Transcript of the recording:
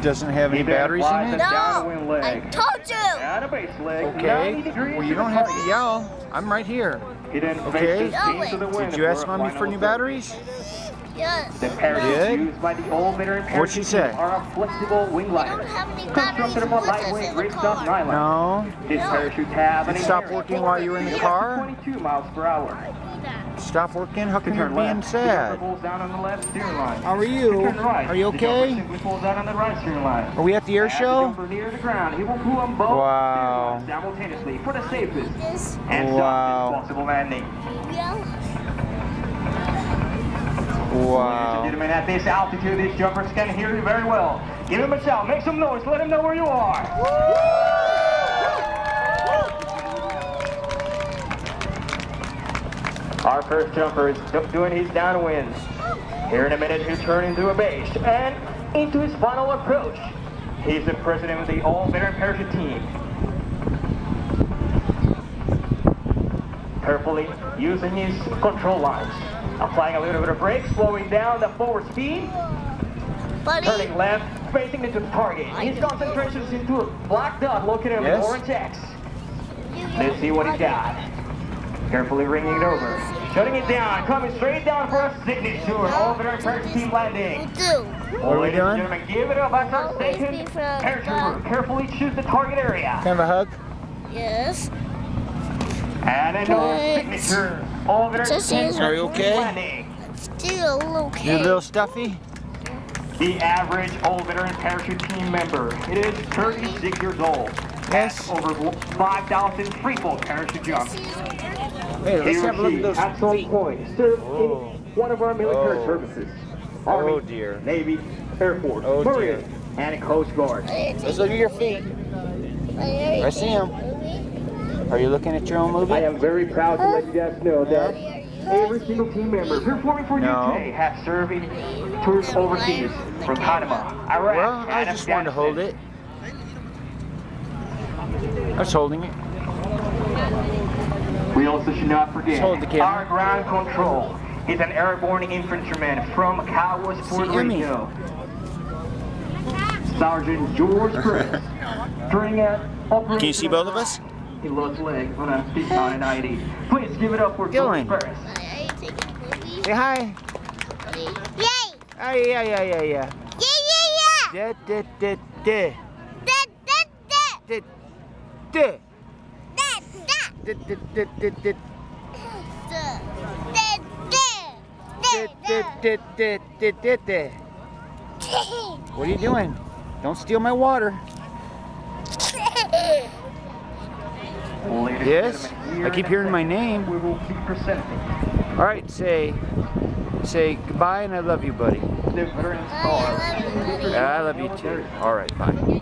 doesn't have any batteries in it? No, I told you. Okay, well you don't have to yell. I'm right here. Okay, did you ask Mommy for new batteries? Yes. The parachutes used by the old veteran What'd she parachute say? are a flexible wing I liner. don't have any batteries Constructed with of a us lightweight in the ripstop car. nylon. No. These parachutes have an It stopped working while you were in the car? 22 miles per hour. Stop working? How come you're Turn being left. sad? Pulls down on the left steering line. How are you? Turn right. Are you The jumper okay? simply pulls down on the right steering line. Are we at the air As the show? jumper near the ground, he will pull on both Wow. steering lines simultaneously for the safest This. and Wow. softest possible landing. Yeah. Ladies and Wow. gentlemen, at this altitude, these jumpers can hear you very well. Give him a shout, make some noise, let him know where you are. Our first jumper is doing his downwinds. Here in a minute, he'll turn into a base and into his final approach. He's the president of the all-veteran parachute team. Carefully using his control lines. Applying a little bit of brake, slowing down the forward speed. Buddy. Turning left, facing into the target. His concentration is into a black dot located on the Yes? orange X. Let's see what he's got. Carefully ringing it over. Shutting it down, coming straight down for a signature. All veteran parachute team landing. Do. What are we Ladies and doing? gentlemen, give it up after our second paratrooper. Carefully choose the target area. Can I have a hug? Yes. And another signature. All veteran Just team use- Are you okay? landing. Still You a okay. little stuffy? The average old veteran parachute team member. It is 36 years old. Yes. Over 5,000 freefall parachute jumps. Hey, let's He or have a look she, at those at some feet. point, served Oh. in one of our military Oh. services. Army, Oh dear. Navy, Air Force, Oh, dear. Marine, and Coast Guard. Let's look at your feet. I see him. Are you looking at your own movie? I am very proud to let you guys know that every single team member performing for No. UK has served in tours overseas from Panama, Iraq, Well, I and just wanted to hold it. I was holding it. We also should not forget Hold the camera. our ground control. He's an airborne infantryman from Caguas, Puerto Emmy. Rico. Sergeant George Chris. During an operation, Can you see both of us? he lost legs on a P-90. Please give it up for George Dylan. Chris. Say hi. Yay! Oh, yeah. Yeah, yeah, yeah! Da, da, da, da. Da, da, da! Da, da. Da, da! Da, da, da, da, da. Da, da, Da, da, da, da, da, da, da. da! What are you doing? Don't steal my water. Ladies Yes? and gentlemen, I keep here in hearing a my second, name. We will be presenting All right, say goodbye and I love you, buddy. the veteran stars. I love you too. All right, bye.